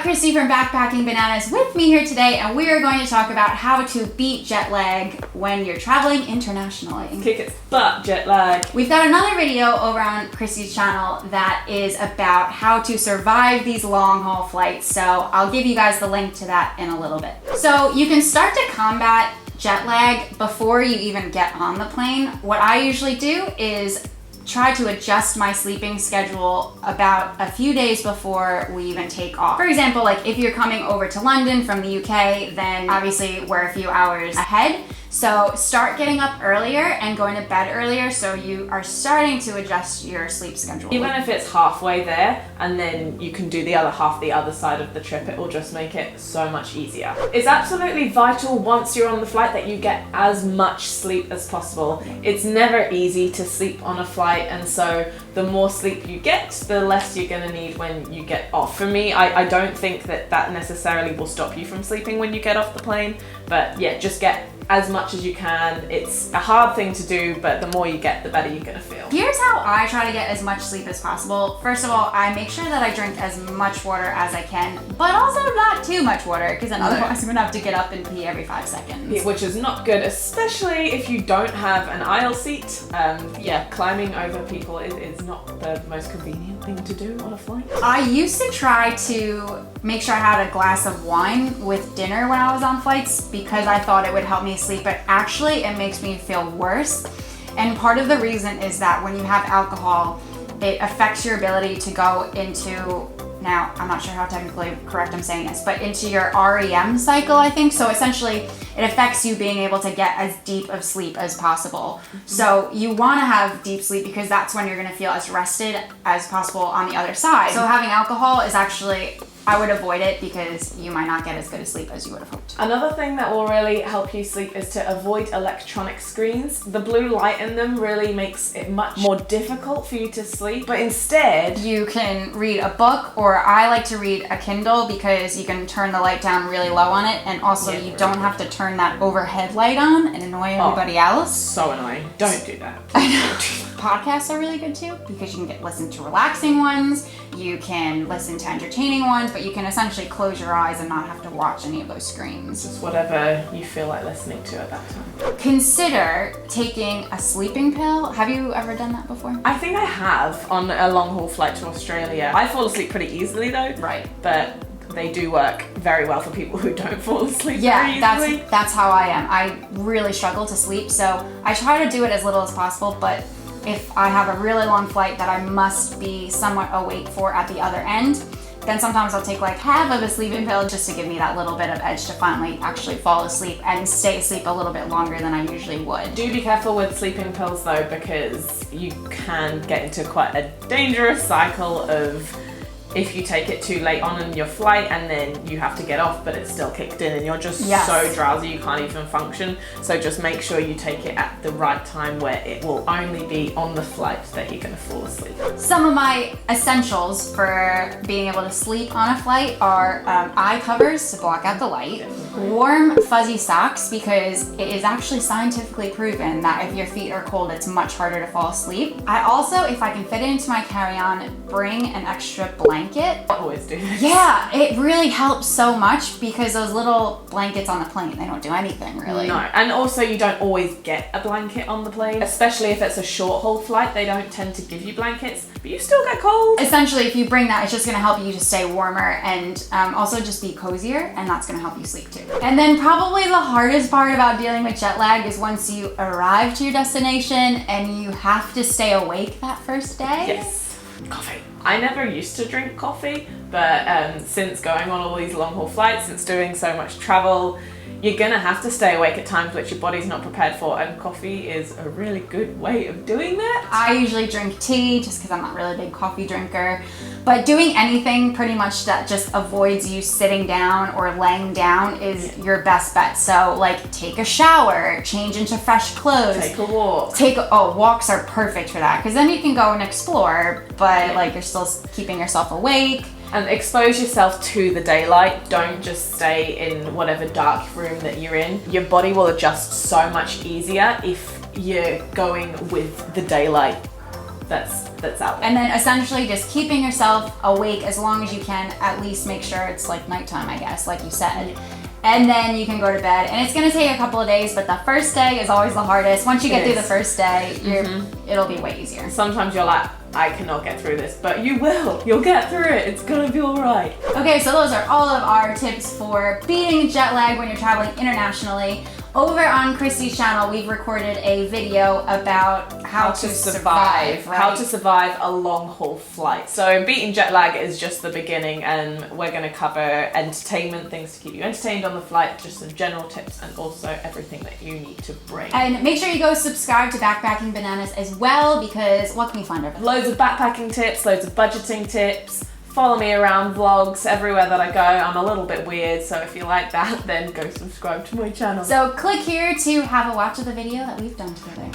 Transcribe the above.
Christy from Backpacking Bananas with me here today, and we are going to talk about how to beat jet lag when you're traveling internationally. Kick its butt, jet lag. We've got another video over on Christy's channel that is about how to survive these long haul flights, so I'll give you guys the link to that in a little bit. So you can start to combat jet lag before you even get on the plane. What I usually do is try to adjust my sleeping schedule about a few days before we even take off. For example, like if you're coming over to London from the UK, then obviously we're a few hours ahead. So start getting up earlier and going to bed earlier so you are starting to adjust your sleep schedule. Even if it's halfway there and then you can do the other half the other side of the trip, it will just make it so much easier. It's absolutely vital once you're on the flight that you get as much sleep as possible. It's never easy to sleep on a flight, and so the more sleep you get, the less you're gonna need when you get off. For me, I don't think that necessarily will stop you from sleeping when you get off the plane, but yeah, just get as much as you can. It's a hard thing to do, but the more you get, the better you're gonna feel. Here's how I try to get as much sleep as possible. First of all, I make sure that I drink as much water as I can, but also not too much water, because then otherwise I'm gonna have to get up and pee every 5 seconds. Yeah, which is not good, especially if you don't have an aisle seat. Yeah, climbing over people is not the most convenient thing to do on a flight. I used to try to make sure I had a glass of wine with dinner when I was on flights because I thought it would help me sleep, but actually it makes me feel worse. And part of the reason is that when you have alcohol, it affects your ability to go into, now I'm not sure how technically correct I'm saying this, but into your REM cycle, I think. So essentially it affects you being able to get as deep of sleep as possible. So you want to have deep sleep because that's when you're going to feel as rested as possible on the other side. So having alcohol is actually, I would avoid it because you might not get as good a sleep as you would have hoped. Another thing that will really help you sleep is to avoid electronic screens. The blue light in them really makes it much more difficult for you to sleep, but instead you can read a book, or I like to read a Kindle because you can turn the light down really low on it, and also you don't have to turn that overhead light on and annoy everybody else. So annoying. Don't do that. I know. Podcasts are really good too because you can listen to relaxing ones, you can listen to entertaining ones, but you can essentially close your eyes and not have to watch any of those screens. Just whatever you feel like listening to at that time. Consider taking a sleeping pill. Have you ever done that before? I think I have on a long haul flight to Australia. I fall asleep pretty easily though. Right. But they do work very well for people who don't fall asleep very Yeah, easily. that's how I am. I really struggle to sleep, so I try to do it as little as possible, but if I have a really long flight that I must be somewhat awake for at the other end, then sometimes I'll take like half of a sleeping pill just to give me that little bit of edge to finally actually fall asleep and stay asleep a little bit longer than I usually would. Do be careful with sleeping pills though, because you can get into quite a dangerous cycle of if you take it too late on in your flight and then you have to get off but it's still kicked in and you're just so drowsy you can't even function. So just make sure you take it at the right time where it will only be on the flight that you're going to fall asleep. Some of my essentials for being able to sleep on a flight are eye covers to block out the light, warm fuzzy socks because it is actually scientifically proven that if your feet are cold it's much harder to fall asleep. I also, if I can fit it into my carry-on, bring an extra blanket. I always do this. Yeah, it really helps so much because those little blankets on the plane, they don't do anything really. No, and also you don't always get a blanket on the plane, especially if it's a short haul flight. They don't tend to give you blankets, but you still get cold. Essentially, if you bring that, it's just gonna help you to stay warmer and also just be cozier, and that's gonna help you sleep too. And then probably the hardest part about dealing with jet lag is once you arrive to your destination and you have to stay awake that first day. Yes, coffee. I never used to drink coffee, but since going on all these long haul flights, since doing so much travel, you're gonna have to stay awake at times which your body's not prepared for, and coffee is a really good way of doing that. I usually drink tea just because I'm not really a big coffee drinker, but doing anything pretty much that just avoids you sitting down or laying down is your best bet. So like take a shower, change into fresh clothes. Take a walk. Walks are perfect for that because then you can go and explore, but like you're still keeping yourself awake. And expose yourself to the daylight. Don't just stay in whatever dark room that you're in. Your body will adjust so much easier if you're going with the daylight that's out there. And then essentially just keeping yourself awake as long as you can, at least make sure it's like nighttime, I guess, like you said. And then you can go to bed. And it's gonna take a couple of days, but the first day is always the hardest. Once you get through the first day, it'll be way easier. Sometimes you're like, I cannot get through this, but you will. You'll get through it. It's gonna be all right. Okay, so those are all of our tips for beating jet lag when you're traveling internationally. Over on Christy's channel, we've recorded a video about how to survive, right? How to survive a long haul flight. So beating jet lag is just the beginning, and we're going to cover entertainment, things to keep you entertained on the flight, just some general tips, and also everything that you need to bring. And make sure you go subscribe to Backpacking Bananas as well, because what can we find over there? Loads of backpacking tips, loads of budgeting tips. Follow me around, vlogs, everywhere that I go. I'm a little bit weird, so if you like that, then go subscribe to my channel. So click here to have a watch of the video that we've done together.